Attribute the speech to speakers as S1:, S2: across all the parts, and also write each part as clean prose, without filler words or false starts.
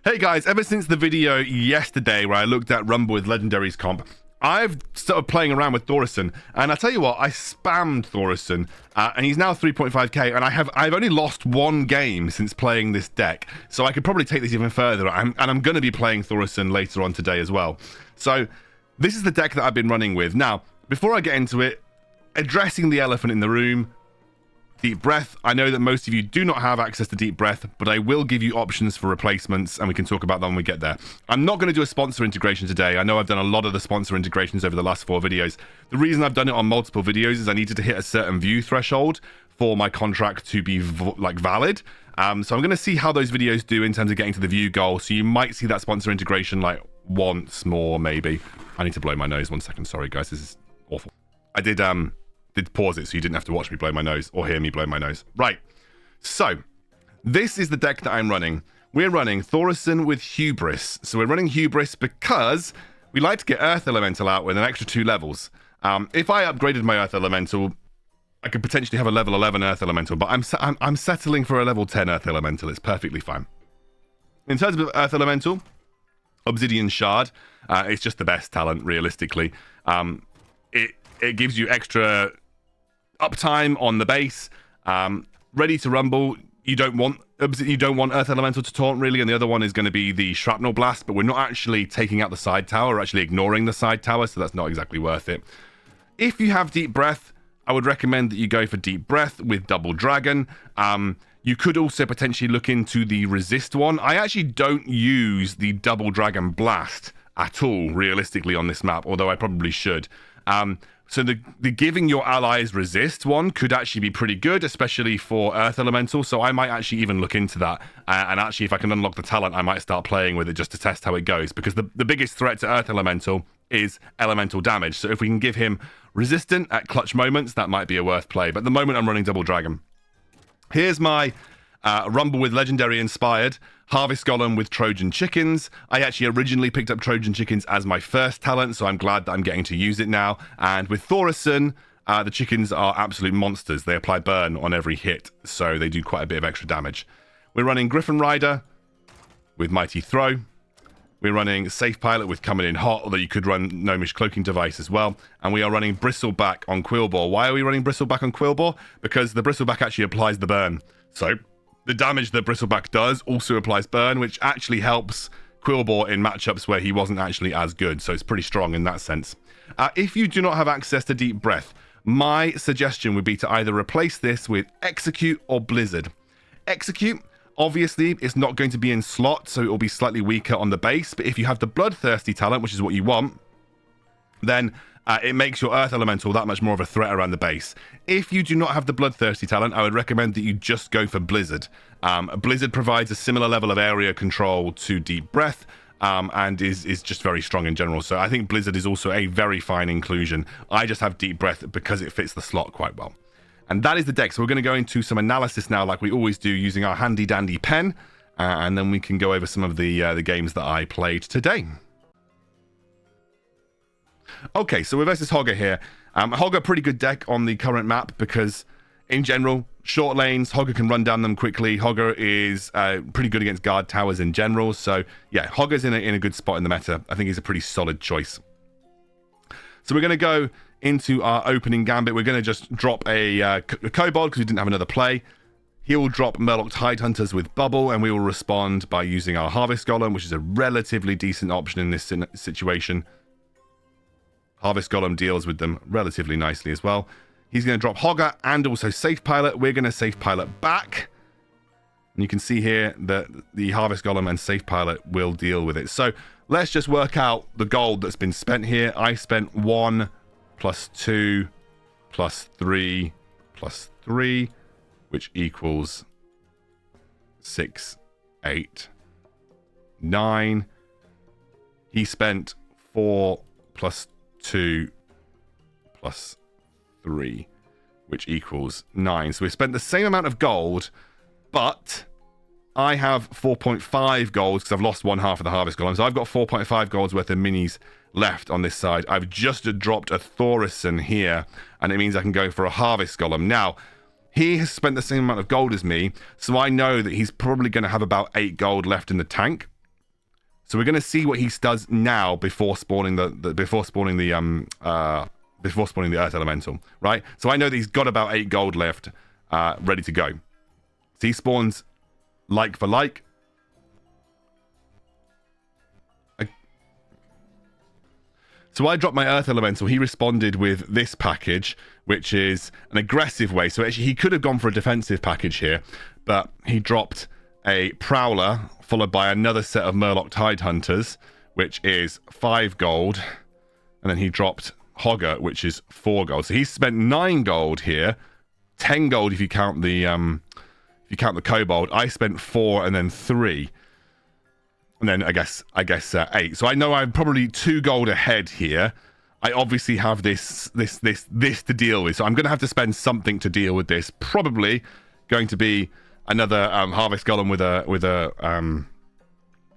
S1: Hey guys, ever since the video yesterday where I looked at Rumble with Legendaries comp, I've started playing around with Thaurissan, and I tell you what, I spammed Thaurissan, and he's now 3.5k, and I've only lost one game since playing this deck, so I could probably take this even further, and I'm going to be playing Thaurissan later on today as well. So this is the deck that I've been running with. Now, before I get into it, addressing the elephant in the room, Deep Breath. I know that most of you do not have access to Deep Breath, but I will give you options for replacements, and we can talk about them when we get there. I'm not going to do a sponsor integration today. I know I've done a lot of the sponsor integrations over the last 4 videos. The reason I've done it on multiple videos is I needed to hit a certain view threshold for my contract to be valid. So I'm going to see how those videos do in terms of getting to the view goal. So you might see that sponsor integration like once more, maybe. I need to blow my nose 1 second. Sorry, guys. This is awful. I did pause it so you didn't have to watch me blow my nose or hear me blow my nose. Right, so this is the deck that I'm running. We're running Thaurissan with Hubris. So we're running Hubris because we like to get Earth Elemental out with an extra 2 levels. If I upgraded my Earth Elemental, I could potentially have a level 11 Earth Elemental, but I'm settling for a level 10 Earth Elemental. It's perfectly fine. In terms of Earth Elemental, Obsidian Shard, it's just the best talent, realistically. It gives you extra uptime on the base. Ready to rumble. You don't want Earth Elemental to taunt, really, and the other one is going to be the Shrapnel Blast, but we're not actually taking out the side tower. We're actually ignoring the side tower, so that's not exactly worth it. If you have Deep Breath, I would recommend that you go for Deep Breath with Double Dragon. You could also potentially look into the Resist one. I actually don't use the Double Dragon Blast at all, realistically, on this map, although I probably should. So the giving your allies resist one could actually be pretty good, especially for Earth Elemental. So I might actually even look into that. And actually, if I can unlock the talent, I might start playing with it just to test how it goes. Because the biggest threat to Earth Elemental is elemental damage. So if we can give him resistant at clutch moments, that might be a worth play. But at the moment, I'm running Double Dragon. Here's my Rumble with Legendary Inspired. Harvest Golem with Trojan Chickens. I actually originally picked up Trojan Chickens as my first talent, so I'm glad that I'm getting to use it now. And with Thaurissan, the chickens are absolute monsters. They apply burn on every hit, so they do quite a bit of extra damage. We're running Griffin Rider with Mighty Throw. We're running Safe Pilot with Coming in Hot, although you could run Gnomish Cloaking Device as well. And we are running Bristleback on Quillbore. Why are we running Bristleback on Quillbore? Because the Bristleback actually applies the burn. So the damage that Bristleback does also applies burn, which actually helps Quillbore in matchups where he wasn't actually as good. So it's pretty strong in that sense. If you do not have access to Deep Breath, my suggestion would be to either replace this with Execute or Blizzard. Execute, obviously, it's not going to be in slot, so it will be slightly weaker on the base. But if you have the Bloodthirsty talent, which is what you want, then it makes your Earth Elemental that much more of a threat around the base. If you do not have the Bloodthirsty talent, I would recommend that you just go for Blizzard. Blizzard provides a similar level of area control to Deep Breath, and is just very strong in general. So I think Blizzard is also a very fine inclusion. I just have Deep Breath because it fits the slot quite well. And that is the deck. So we're going to go into some analysis now, like we always do, using our handy dandy pen, and then we can go over some of the games that I played today. Okay, so we're versus Hogger here. Hogger, pretty good deck on the current map because, in general, short lanes, Hogger can run down them quickly. Hogger is pretty good against guard towers in general. So, yeah, Hogger's in a good spot in the meta. I think he's a pretty solid choice. So we're going to go into our opening gambit. We're going to just drop a Kobold because we didn't have another play. He will drop Murloc Tidehunters with Bubble, and we will respond by using our Harvest Golem, which is a relatively decent option in this situation. Harvest Golem deals with them relatively nicely as well. He's going to drop Hogger and also Safe Pilot. We're going to Safe Pilot back. And you can see here that the Harvest Golem and Safe Pilot will deal with it. So let's just work out the gold that's been spent here. I spent 1 plus 2 plus 3 plus 3, which equals 6, 8, 9. He spent 4 plus 2 plus 3, which equals 9. So we spent the same amount of gold, but I have 4.5 golds because I've lost one half of the Harvest Golem. So I've got 4.5 golds worth of minis left on this side. I've just dropped a Thaurissan here, and it means I can go for a Harvest Golem. Now, he has spent the same amount of gold as me, so I know that he's probably going to have about 8 gold left in the tank. So we're going to see what he does now before spawning before spawning the Earth Elemental, right? So I know that he's got about 8 gold left, ready to go. So he spawns like for like. So I dropped my Earth Elemental. He responded with this package, which is an aggressive way. So actually, he could have gone for a defensive package here, but he dropped a Prowler, followed by another set of Murloc Tidehunters, which is 5 gold. And then he dropped Hogger, which is 4 gold. So he spent 9 gold here, 10 gold if you count the kobold. I spent 4 and then 3. And then I guess 8. So I know I'm probably 2 gold ahead here. I obviously have this to deal with. So I'm going to have to spend something to deal with this. Probably going to be another Harvest Golem with a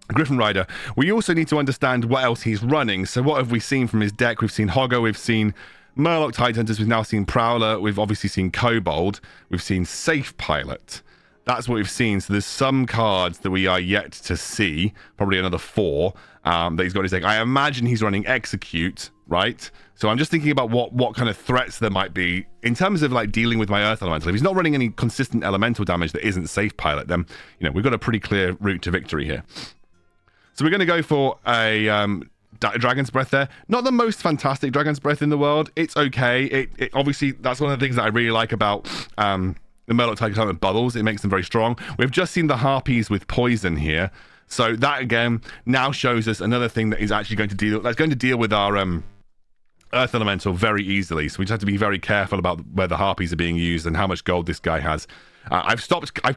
S1: Griffin Rider. We also need to understand what else he's running. So what have we seen from his deck? We've seen Hogger, we've seen Murloc Tidehunters, we've now seen Prowler, we've obviously seen Kobold, we've seen Safe Pilot. That's what we've seen. So there's some cards that we are yet to see, probably another 4 that he's got in his deck. I imagine he's running Execute, right? So I'm just thinking about what kind of threats there might be in terms of like dealing with my Earth Elemental. If he's not running any consistent elemental damage that isn't Safe Pilot, then we've got a pretty clear route to victory here. So we're going to go for a Dragon's Breath there. Not the most fantastic Dragon's Breath in the world. It's okay. It obviously, that's one of the things that I really like about the Murloc Tidehunters bubbles. It makes them very strong. We've just seen the Harpies with poison here. So that again now shows us another thing that is actually going to deal with our Earth Elemental very easily. So we just have to be very careful about where the Harpies are being used and how much gold this guy has. I've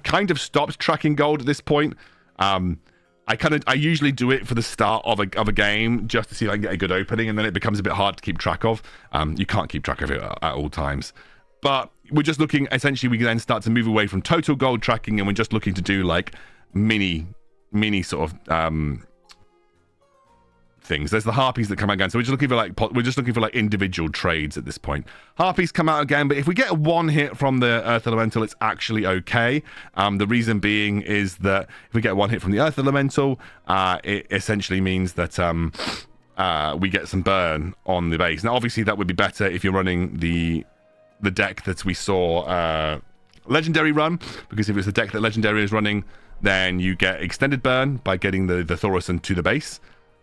S1: kind of stopped tracking gold at this point. I usually do it for the start of a game just to see if I can get a good opening, and then it becomes a bit hard to keep track of. You can't keep track of it at all times. But we're just looking, essentially, we can then start to move away from total gold tracking, and we're just looking to do like mini sort of things. There's the Harpies that come out again, so we're just looking for like individual trades at this point. Harpies come out again, but if we get 1 hit from the Earth Elemental, it's actually okay. The reason being is that if we get 1 hit from the Earth Elemental, it essentially means that we get some burn on the base. Now, obviously, that would be better if you're running the deck that we saw Legendary run, because if it's the deck that Legendary is running, then you get extended burn by getting the Thaurissan to the base.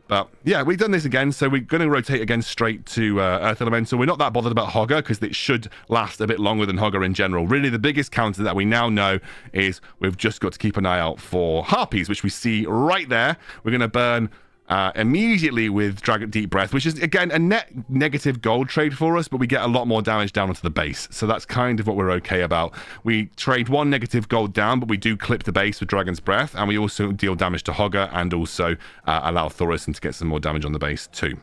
S1: But yeah, we've done this again, so we're going to rotate again straight to Earth Elemental. We're not that bothered about Hogger, because it should last a bit longer than Hogger in general. Really, the biggest counter that we now know is we've just got to keep an eye out for Harpies, which we see right there. We're going to burn immediately with Dragon Deep Breath, which is, again, a net negative gold trade for us, but we get a lot more damage down onto the base. So that's kind of what we're okay about. We trade 1 negative gold down, but we do clip the base with Dragon's Breath, and we also deal damage to Hogger and also allow Thaurissan to get some more damage on the base too.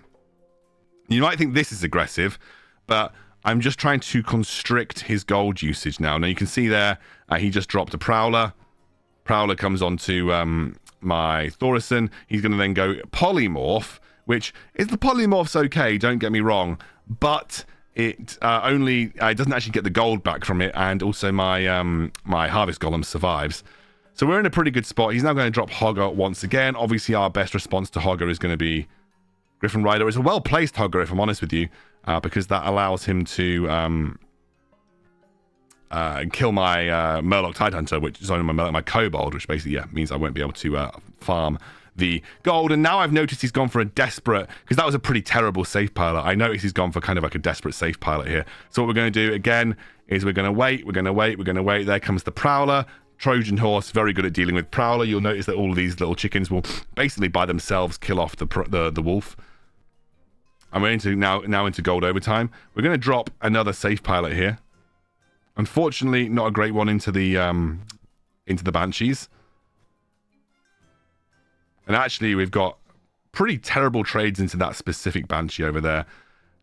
S1: You might think this is aggressive, but I'm just trying to constrict his gold usage now. Now you can see there, he just dropped a Prowler. Prowler comes onto my Thaurissan. He's going to then go Polymorph, which is, the Polymorph's okay, don't get me wrong, but it doesn't actually get the gold back from it, and also my my Harvest Golem survives. So we're in a pretty good spot. He's now going to drop Hogger once again. Obviously, our best response to Hogger is going to be Griffin Rider. It's a well-placed Hogger, if I'm honest with you, because that allows him to kill my Murloc Tidehunter, which is only my Kobold, which basically means I won't be able to farm the gold. And now I've noticed he's gone for a desperate, because that was a pretty terrible safe pilot. I noticed he's gone for kind of like a desperate safe pilot here. So what we're going to do again is we're going to wait. There comes the Prowler. Trojan Horse, very good at dealing with Prowler. You'll notice that all of these little chickens will basically by themselves kill off the wolf. And we're into now into gold overtime. We're going to drop another safe pilot here. Unfortunately, not a great one into the Banshees. And actually, we've got pretty terrible trades into that specific Banshee over there.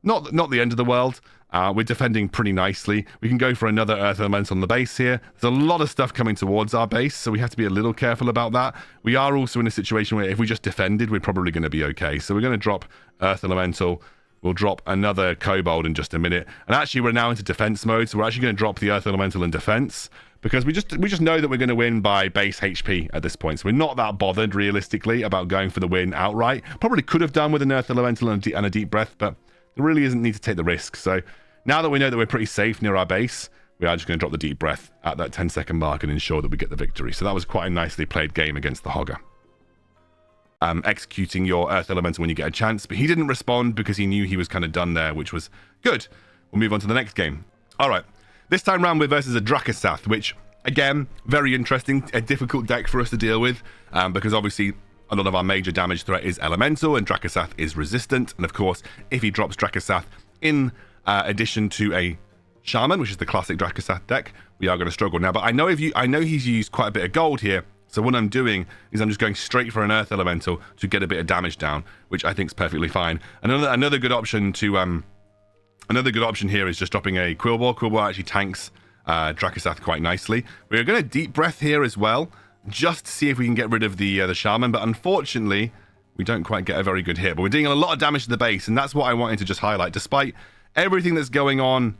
S1: Not the end of the world. We're defending pretty nicely. We can go for another Earth Elemental on the base here. There's a lot of stuff coming towards our base, so we have to be a little careful about that. We are also in a situation where if we just defended, we're probably going to be okay. So we're going to drop Earth Elemental. We'll drop another Kobold in just a minute. And actually, we're now into defense mode, so we're actually going to drop the Earth Elemental in defense, because we just know that we're going to win by base HP at this point. So we're not that bothered, realistically, about going for the win outright. Probably could have done with an Earth Elemental and a Deep Breath, but there really isn't need to take the risk. So now that we know that we're pretty safe near our base, we are just going to drop the Deep Breath at that 10-second mark and ensure that we get the victory. So that was quite a nicely played game against the Hogger. Executing your Earth Elemental when you get a chance, but he didn't respond because he knew he was kind of done there, which was good. We'll move on to the next game. All right, this time round we're versus a Drakki, which, again, very interesting, a difficult deck for us to deal with, because obviously a lot of our major damage threat is Elemental, and Drakki is resistant, and of course, if he drops Drakki in addition to a Shaman, which is the classic Drakki deck, we are going to struggle. Now, but I know he's used quite a bit of gold here, so what I'm doing is I'm just going straight for an Earth Elemental to get a bit of damage down, which I think is perfectly fine. Another good option here is just dropping a Quillbore. Quillbore actually tanks Drakki quite nicely. We're going to Deep Breath here as well, just to see if we can get rid of the Shaman, but unfortunately, we don't quite get a very good hit. But we're doing a lot of damage to the base, and that's what I wanted to just highlight. Despite everything that's going on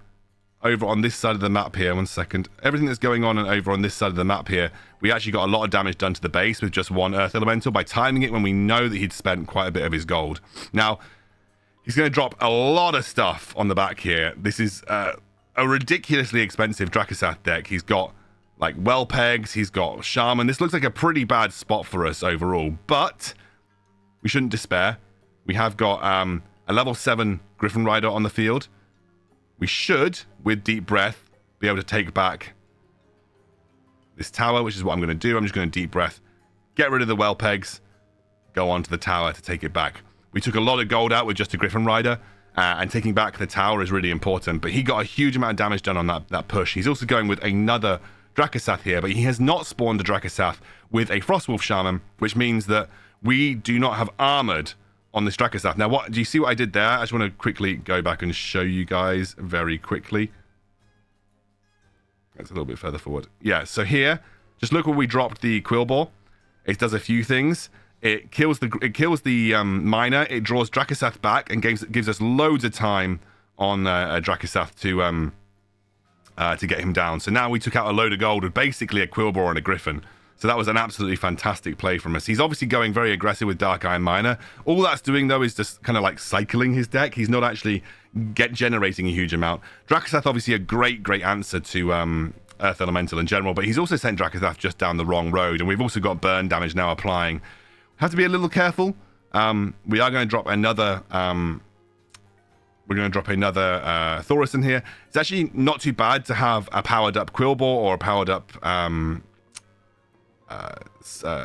S1: over on this side of the map here, one second. Everything that's going on over on this side of the map here, we actually got a lot of damage done to the base with just one Earth Elemental by timing it when we know that he'd spent quite a bit of his gold. Now, he's going to drop a lot of stuff on the back here. This is a ridiculously expensive Drakki deck. He's got like well pegs, he's got Shaman. This looks like a pretty bad spot for us overall, but we shouldn't despair. We have got a level 7 Griffin Rider on the field. We should, with Deep Breath, be able to take back this tower, which is what I'm going to do. I'm just going to Deep Breath, get rid of the well pegs, go onto the tower to take it back. We took a lot of gold out with just a Griffin Rider, and taking back the tower is really important, but he got a huge amount of damage done on that push. He's also going with another Drakki here, but he has not spawned a Drakki with a Frostwolf Shaman, which means that we do not have armored on this Drakki. Now, do you see what I did there? I just want to quickly go back and show you guys very quickly. That's a little bit further forward. Yeah, so here, just look where we dropped the Quillbore. It does a few things. It kills the miner. It draws Drakki back and gives us loads of time on Drakki to get him down. So now we took out a load of gold with basically a Quillbore and a Griffin. So that was an absolutely fantastic play from us. He's obviously going very aggressive with Dark Iron Miner. All that's doing, though, is just kind of like cycling his deck. He's not actually generating a huge amount. Drakki obviously a great answer to Earth Elemental in general, but he's also sent Drakki just down the wrong road, and we've also got burn damage now applying. Have to be a little careful. We are going to drop another... We're going to drop another Thaurissan here. It's actually not too bad to have a powered-up Quillbore or a powered-up...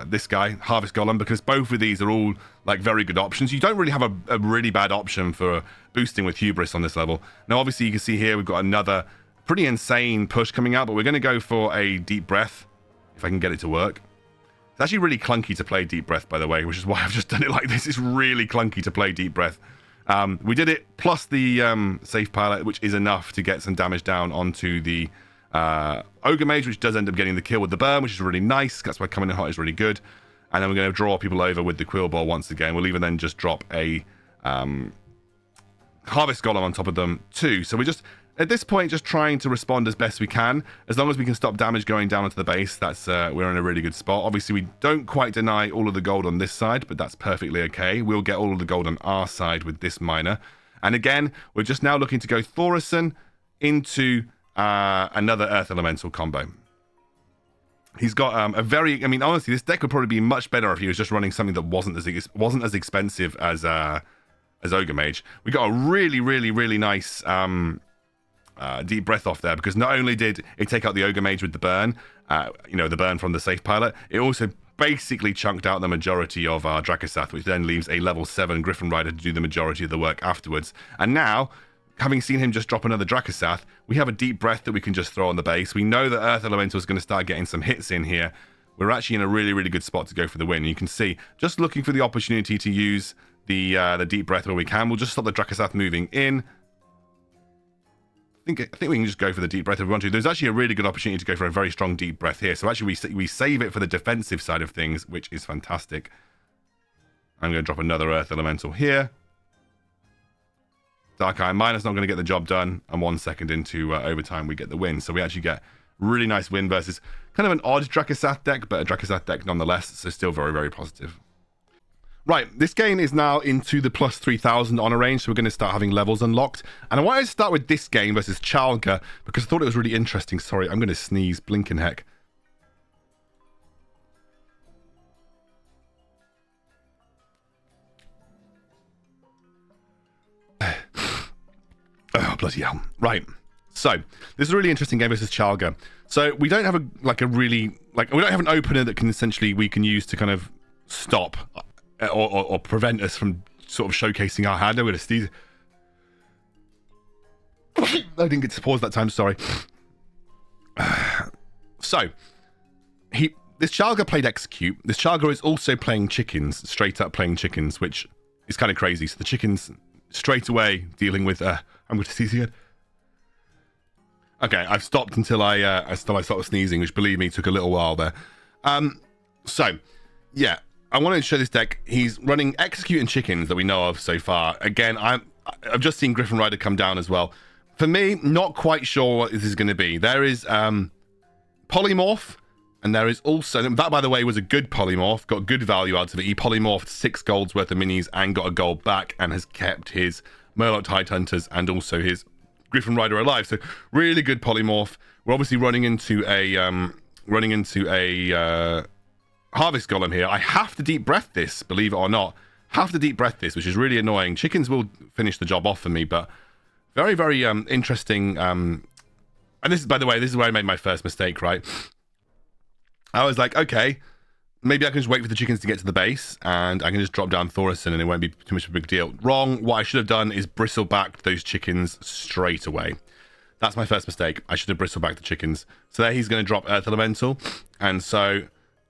S1: this guy, Harvest Golem, because both of these are all like very good options. You don't really have a really bad option for boosting with Hubris on this level. Now, obviously, you can see here we've got another pretty insane push coming out, but we're going to go for a Deep Breath, if I can get it to work. It's actually really clunky to play Deep Breath, by the way, which is why I've just done it like this. It's really clunky to play Deep Breath. We did it plus the Safe Pilot, which is enough to get some damage down onto the Ogre Mage, which does end up getting the kill with the burn, which is really nice. That's why coming in hot is really good. And then we're going to draw people over with the Quillbore once again. We'll even then just drop a Harvest Golem on top of them too. So we're just, at this point, just trying to respond as best we can. As long as we can stop damage going down onto the base, that's we're in a really good spot. Obviously, we don't quite deny all of the gold on this side, but that's perfectly okay. We'll get all of the gold on our side with this miner. And again, we're just now looking to go Thaurissan into... another Earth Elemental combo. He's got a very... I mean, honestly, this deck would probably be much better if he was just running something that wasn't as expensive as Ogre Mage. We got a really nice Deep Breath off there, because not only did it take out the Ogre Mage with the burn, the burn from the Safe Pilot, it also basically chunked out the majority of our Drakki, which then leaves a level 7 Griffin Rider to do the majority of the work afterwards. And now... having seen him just drop another Drakki, we have a Deep Breath that we can just throw on the base. We know that Earth Elemental is going to start getting some hits in here. We're actually in a really good spot to go for the win. You can see, just looking for the opportunity to use the Deep Breath where we can. We'll just stop the Drakki moving in. I think we can just go for the Deep Breath if we want to. There's actually a really good opportunity to go for a very strong Deep Breath here. So actually, we save it for the defensive side of things, which is fantastic. I'm going to drop another Earth Elemental here. Dark Iron Miner's not going to get the job done, and 1 second into overtime, we get the win. So we actually get really nice win versus kind of an odd Drakki deck, but a Drakki deck nonetheless, so still very, very positive. Right, this game is now into the plus 3,000 honor range, so we're going to start having levels unlocked. And I wanted to start with this game versus Charlga, because I thought it was really interesting. Sorry, I'm going to sneeze, blinking heck. Oh, bloody hell. Right. So, this is a really interesting game versus Charlga. So, we don't have we don't have an opener that can essentially, we can use to kind of stop or prevent us from sort of showcasing our hand. I'm going to sneeze. I didn't get to pause that time, sorry. So, this Charlga played Execute. This Charlga is also playing chickens, straight up playing chickens, which is kind of crazy. So the chickens straight away dealing with, I'm going to sneeze again. Okay, I've stopped until I started sneezing, which believe me, took a little while there. So, yeah, I wanted to show this deck. He's running Execute and chickens that we know of so far. Again, I've just seen Griffin Rider come down as well. For me, not quite sure what this is going to be. There is Polymorph, and there is also, that by the way was a good Polymorph, got good value out of it. He polymorphed 6 golds worth of minis and got a gold back, and has kept his Murloc Tidehunters and also his Griffin Rider alive. So really good Polymorph. We're obviously running into a Harvest Golem here. I have to deep breath this, believe it or not. Have to deep breath this, which is really annoying. Chickens will finish the job off for me, but very, very interesting. And this is, by the way, this is where I made my first mistake, right? I was like, okay, maybe I can just wait for the chickens to get to the base and I can just drop down Thaurissan and it won't be too much of a big deal. Wrong. What I should have done is bristle back those chickens straight away. That's my first mistake. I should have bristled back the chickens. So there he's going to drop Earth Elemental. And so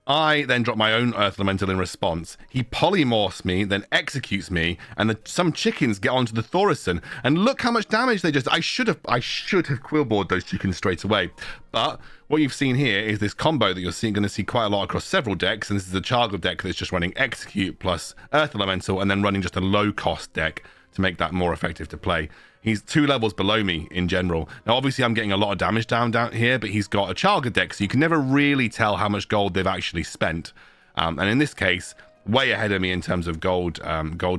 S1: I then drop my own Earth Elemental in response. He polymorphs me, then executes me, and some chickens get onto the Thaurissan. And look how much damage they just... I should have quillboard those chickens straight away. But what you've seen here is this combo that you're going to see quite a lot across several decks. And this is a Charlga deck that's just running Execute plus Earth Elemental, and then running just a low-cost deck to make that more effective to play. He's 2 levels below me in general. Now, obviously, I'm getting a lot of damage down here, but he's got a Charlga deck, so you can never really tell how much gold they've actually spent. And in this case, way ahead of me in terms of gold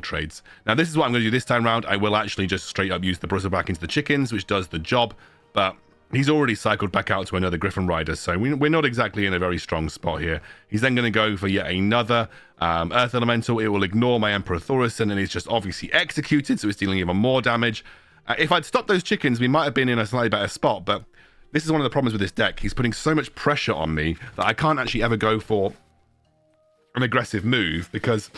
S1: trades. Now, this is what I'm going to do this time round. I will actually just straight up use the bristle back into the chickens, which does the job, but he's already cycled back out to another Griffin Rider, so we're not exactly in a very strong spot here. He's then going to go for yet another Earth Elemental. It will ignore my Emperor Thaurissan, and it's just obviously executed, so it's dealing even more damage. If I'd stopped those chickens, we might have been in a slightly better spot, but this is one of the problems with this deck. He's putting so much pressure on me that I can't actually ever go for an aggressive move because,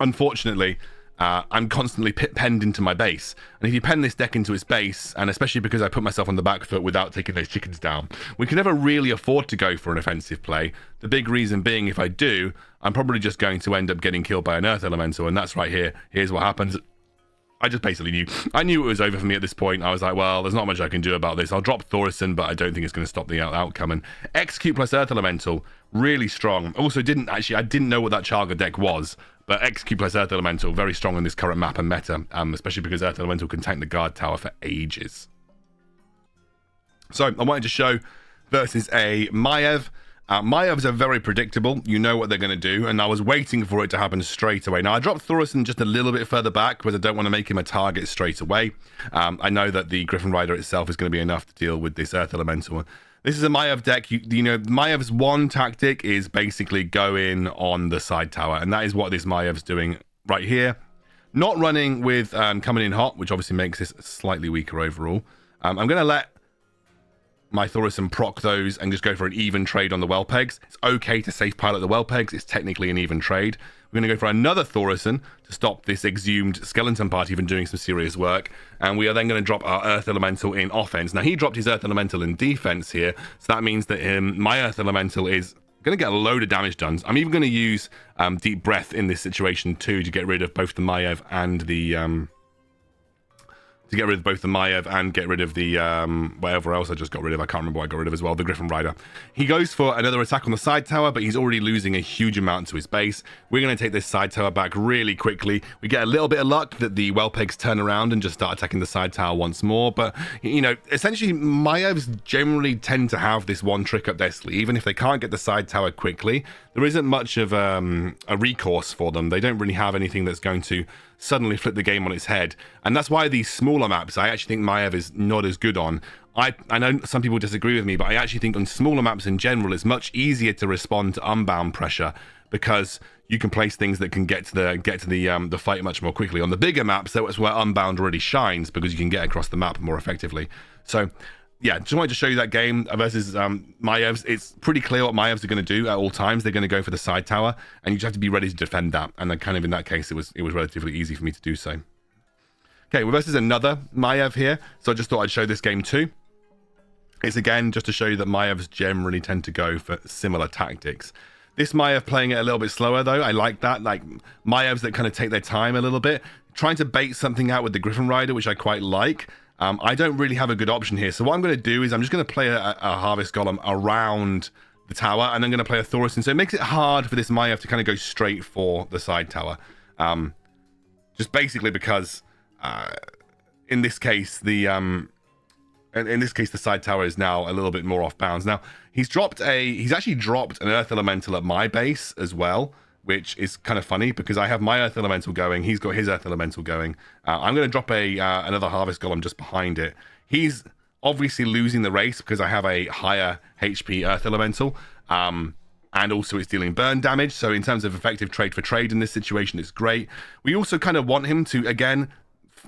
S1: unfortunately, I'm constantly penned into my base. And if you pen this deck into its base, and especially because I put myself on the back foot without taking those chickens down, we can never really afford to go for an offensive play. The big reason being, if I do, I'm probably just going to end up getting killed by an Earth Elemental, and that's right here. Here's what happens. I just basically knew. I knew it was over for me at this point. I was like, well, there's not much I can do about this. I'll drop Thaurissan, but I don't think it's going to stop the outcome. And Execute plus Earth Elemental, really strong. Also, I didn't know what that Charlga deck was, but Execute plus Earth Elemental, very strong in this current map and meta, especially because Earth Elemental can tank the guard tower for ages. So, I wanted to show versus a Maiev. Maevs are very predictable. You know what they're going to do, and I was waiting for it to happen straight away. Now, I dropped Thaurissan just a little bit further back because I don't want to make him a target straight away. I know that the Griffin Rider itself is going to be enough to deal with this Earth Elemental. This is a Maiev deck. You know, Maev's one tactic is basically go in on the side tower, and that is what this Maev's doing right here. Not running with coming in hot, which obviously makes this slightly weaker overall. I'm going to let my Thaurissan proc those and just go for an even trade on the well pegs. It's okay to safe pilot the well pegs. It's technically an even trade. We're going to go for another Thaurissan to stop this exhumed skeleton party from doing some serious work. And we are then going to drop our Earth Elemental in offense. Now, he dropped his Earth Elemental in defense here. So that means that my Earth Elemental is going to get a load of damage done. I'm even going to use Deep Breath in this situation too to get rid of both the Maiev and the to get rid of both the Maiev and get rid of the whatever else I just got rid of. I can't remember what I got rid of as well, the Griffin Rider. He goes for another attack on the side tower, but he's already losing a huge amount to his base. We're going to take this side tower back really quickly. We get a little bit of luck that the Whelpegs turn around and just start attacking the side tower once more, but, you know, essentially Maievs generally tend to have this one trick up their sleeve. Even if they can't get the side tower quickly, there isn't much of a recourse for them. They don't really have anything that's going to suddenly flip the game on its head, and that's why these smaller maps I actually think Maiev is not as good on. I know some people disagree with me, but I actually think on smaller maps in general it's much easier to respond to unbound pressure because you can place things that can get to the fight much more quickly. On the bigger maps, that's where unbound really shines because you can get across the map more effectively. So yeah, just wanted to show you that game versus Maievs. It's pretty clear what Maievs are going to do at all times. They're going to go for the side tower, and you just have to be ready to defend that. And then kind of in that case, it was relatively easy for me to do so. Okay, well, versus another Maiev here, so I just thought I'd show this game too. It's again just to show you that Maievs generally tend to go for similar tactics. This Maiev playing it a little bit slower though, I like that. Like Maievs that kind of take their time a little bit, trying to bait something out with the Griffin Rider, which I quite like. I don't really have a good option here. So what I'm going to do is I'm just going to play a Harvest Golem around the tower, and I'm going to play a Thaurissan. So it makes it hard for this Maiev to kind of go straight for the side tower. Just basically because in this case, the side tower is now a little bit more off bounds. Now, he's actually dropped an Earth Elemental at my base as well, which is kind of funny because I have my Earth Elemental going. He's got his Earth Elemental going. I'm going to drop another Harvest Golem just behind it. He's obviously losing the race because I have a higher HP Earth Elemental. And also it's dealing burn damage. So in terms of effective trade for trade in this situation, it's great. We also kind of want him to, again,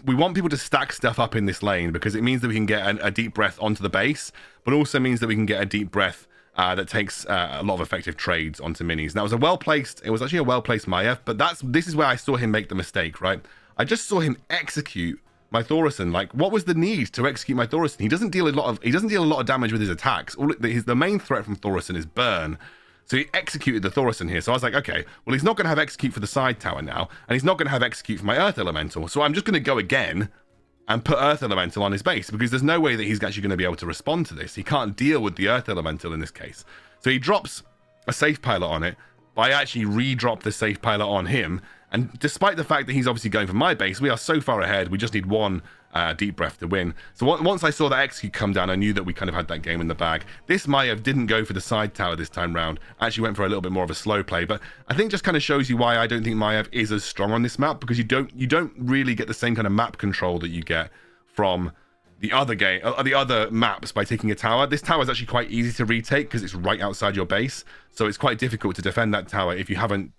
S1: we want people to stack stuff up in this lane because it means that we can get a deep breath onto the base, but also means that we can get a deep breath that takes a lot of effective trades onto minis. Now, it was actually a well-placed Maiev, but this is where I saw him make the mistake, right? I just saw him execute my Thaurissan. Like, what was the need to execute my Thaurissan? He doesn't deal a lot of damage with his attacks. The main threat from Thaurissan is burn. So he executed the Thaurissan here. So I was like, okay, well, he's not going to have execute for the side tower now, and he's not going to have execute for my Earth Elemental. So I'm just going to go again and put Earth Elemental on his base because there's no way that he's actually going to be able to respond to this. He can't deal with the Earth Elemental in this case. So he drops a safe pilot on it, but I actually re-dropped the safe pilot on him. And despite the fact that he's obviously going for my base, we are so far ahead. We just need one deep breath to win. So once I saw that execute come down, I knew that we kind of had that game in the bag. This Maiev didn't go for the side tower this time round. Actually went for a little bit more of a slow play. But I think just kind of shows you why I don't think Maiev is as strong on this map, because you don't really get the same kind of map control that you get from the other maps by taking a tower. This tower is actually quite easy to retake because it's right outside your base. So it's quite difficult to defend that tower if you haven't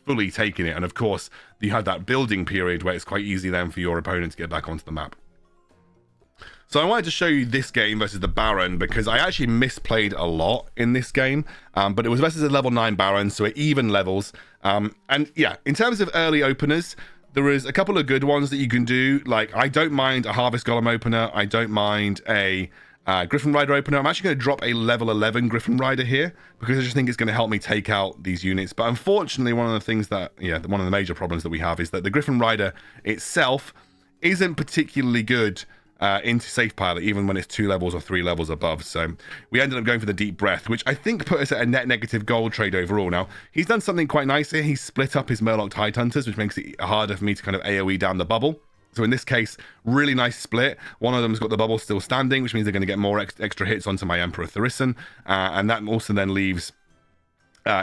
S1: fully taken it. And of course, you have that building period where it's quite easy then for your opponent to get back onto the map. So I wanted to show you this game versus the Baron because I actually misplayed a lot in this game, but it was versus a level 9 Baron, so at even levels. And yeah, in terms of early openers, there is a couple of good ones that you can do. Like, I don't mind a Harvest Golem opener. I don't mind a Griffin Rider opener. I'm actually going to drop a level 11 Griffin Rider here because I just think it's going to help me take out these units. But unfortunately, one of the things that, one of the major problems that we have is that the Griffin Rider itself isn't particularly good into safe pilot, even when it's 2 levels or 3 levels above. So we ended up going for the deep breath, which I think put us at a net negative gold trade overall. Now, he's done something quite nice here. He's split up his Murloc Tidehunters, which makes it harder for me to kind of AoE down the bubble. So in this case, really nice split. One of them's got the bubble still standing, which means they're going to get more extra hits onto my Emperor Thaurissan. And that also then leaves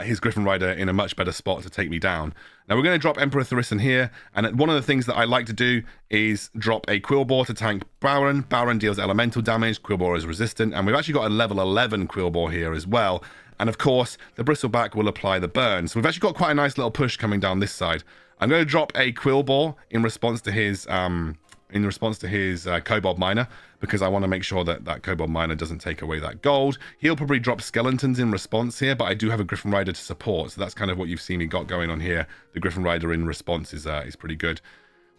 S1: his Griffin Rider in a much better spot to take me down. Now we're going to drop Emperor Thaurissan here, and one of the things that I like to do is drop a Quillbore to tank Baron. Baron deals elemental damage, Quillbore is resistant, and we've actually got a level 11 Quillbore here as well. And of course, the Bristleback will apply the burn. So we've actually got quite a nice little push coming down this side. I'm going to drop a Quillbore in response to his Kobold Miner, because I want to make sure that that Kobold Miner doesn't take away that gold. He'll probably drop Skeletons in response here, but I do have a Griffin Rider to support, so that's kind of what you've seen me got going on here. The Griffin Rider in response is pretty good.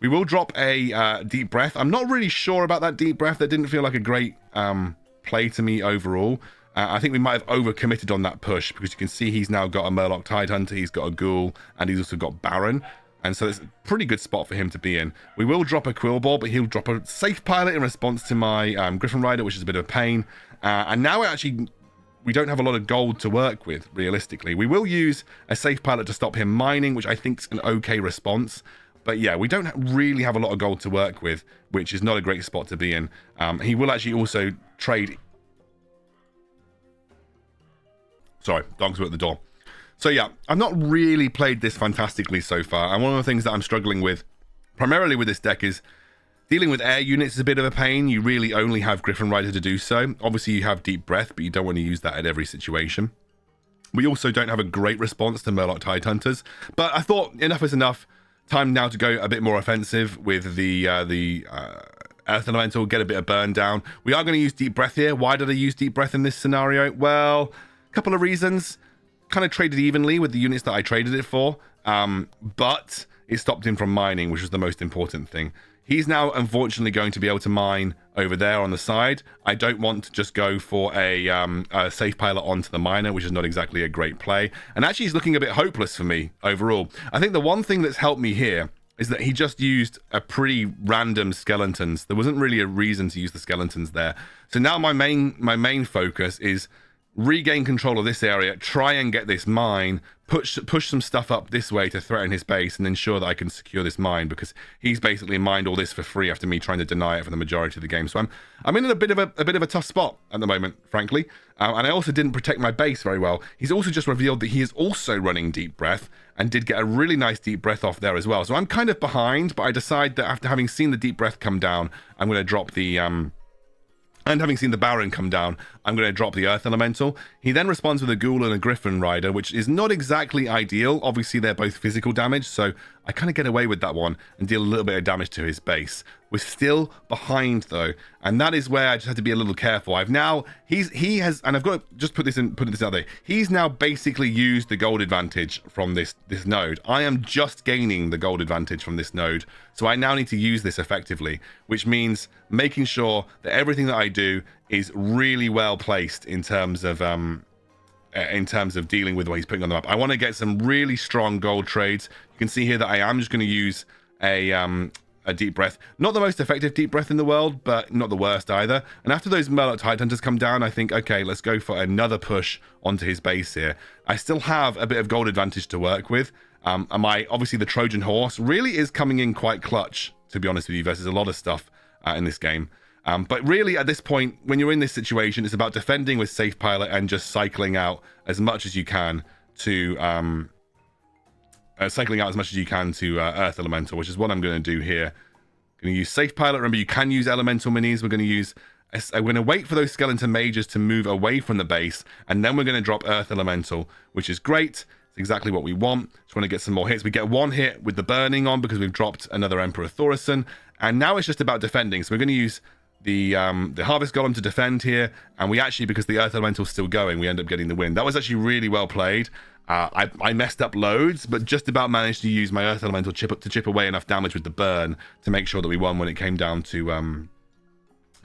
S1: We will drop a Deep Breath. I'm not really sure about that Deep Breath. That didn't feel like a great play to me overall. I think we might have overcommitted on that push, because you can see he's now got a Murloc Tidehunter, he's got a Ghoul, and he's also got Baron. And so it's a pretty good spot for him to be in. We will drop a Quill Ball, but he'll drop a Safe Pilot in response to my Griffin Rider, which is a bit of a pain. And now we don't have a lot of gold to work with, realistically. We will use a Safe Pilot to stop him mining, which I think is an okay response. But yeah, we don't really have a lot of gold to work with, which is not a great spot to be in. He will actually also trade... Sorry, dogs were at the door. So yeah, I've not really played this fantastically so far. And one of the things that I'm struggling with, primarily with this deck, is dealing with air units is a bit of a pain. You really only have Griffin Rider to do so. Obviously, you have Deep Breath, but you don't want to use that at every situation. We also don't have a great response to Murloc Tidehunters. But I thought enough is enough. Time now to go a bit more offensive with the Earth Elemental, get a bit of burn down. We are going to use Deep Breath here. Why did I use Deep Breath in this scenario? Well, a couple of reasons. Kind of traded evenly with the units that I traded it for, but it stopped him from mining, which was the most important thing. He's now unfortunately going to be able to mine over there on the side. I don't want to just go for a Safe Pilot onto the miner, which is not exactly a great play. And actually he's looking a bit hopeless for me overall. I think the one thing that's helped me here is that he just used a pretty random skeletons. There wasn't really a reason to use the skeletons there. So now my main focus is regain control of this area, try and get this mine, push some stuff up this way to threaten his base, and ensure that I can secure this mine, because he's basically mined all this for free after me trying to deny it for the majority of the game. So I'm in a bit of a tough spot at the moment, frankly. And I also didn't protect my base very well. He's also just revealed that he is also running Deep Breath, and did get a really nice Deep Breath off there as well. So I'm kind of behind, but I decide that after having seen the Deep Breath come down, I'm going to drop the and having seen the Baron come down, I'm going to drop the Earth Elemental. He then responds with a Ghoul and a Griffin Rider, which is not exactly ideal. Obviously, they're both physical damage, so I kind of get away with that one and deal a little bit of damage to his base. We're still behind, though, and that is where I just have to be a little careful. He has, and I've got to just put this out there. He's now basically used the gold advantage from this node. I am just gaining the gold advantage from this node, so I now need to use this effectively, which means making sure that everything that I do is really well placed in terms of dealing with what he's putting on the map. I want to get some really strong gold trades. You can see here that I am just going to use a Deep Breath. Not the most effective Deep Breath in the world, but not the worst either. And after those Murloc Tidehunters come down, I think, okay, let's go for another push onto his base here. I still have a bit of gold advantage to work with. And obviously the Trojan Horse really is coming in quite clutch, to be honest with you, versus a lot of stuff in this game. But really, at this point, when you're in this situation, it's about defending with Safe Pilot and just cycling out as much as you can to Earth Elemental, which is what I'm going to do here. I'm going to use Safe Pilot. Remember, you can use Elemental Minis. We're going to wait for those Skeleton Mages to move away from the base, and then we're going to drop Earth Elemental, which is great. It's exactly what we want. Just want to get some more hits. We get one hit with the burning on because we've dropped another Emperor Thaurissan, and now it's just about defending. So we're going to use the Harvest Golem to defend here, and we actually, because the Earth Elemental is still going, we end up getting the win. That was actually really well played. I messed up loads, but just about managed to use my Earth Elemental to chip away enough damage with the burn to make sure that we won when it came down to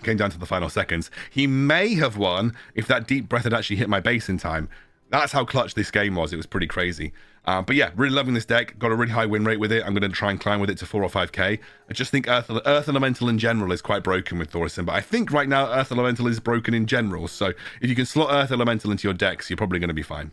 S1: the final seconds. He may have won if that Deep Breath had actually hit my base in time. That's how clutch this game was. It was pretty crazy. But yeah, really loving this deck. Got a really high win rate with it. I'm going to try and climb with it to 4 or 5k. I just think Earth Elemental in general is quite broken with Thaurissan, but I think right now Earth Elemental is broken in general. So if you can slot Earth Elemental into your decks, you're probably going to be fine.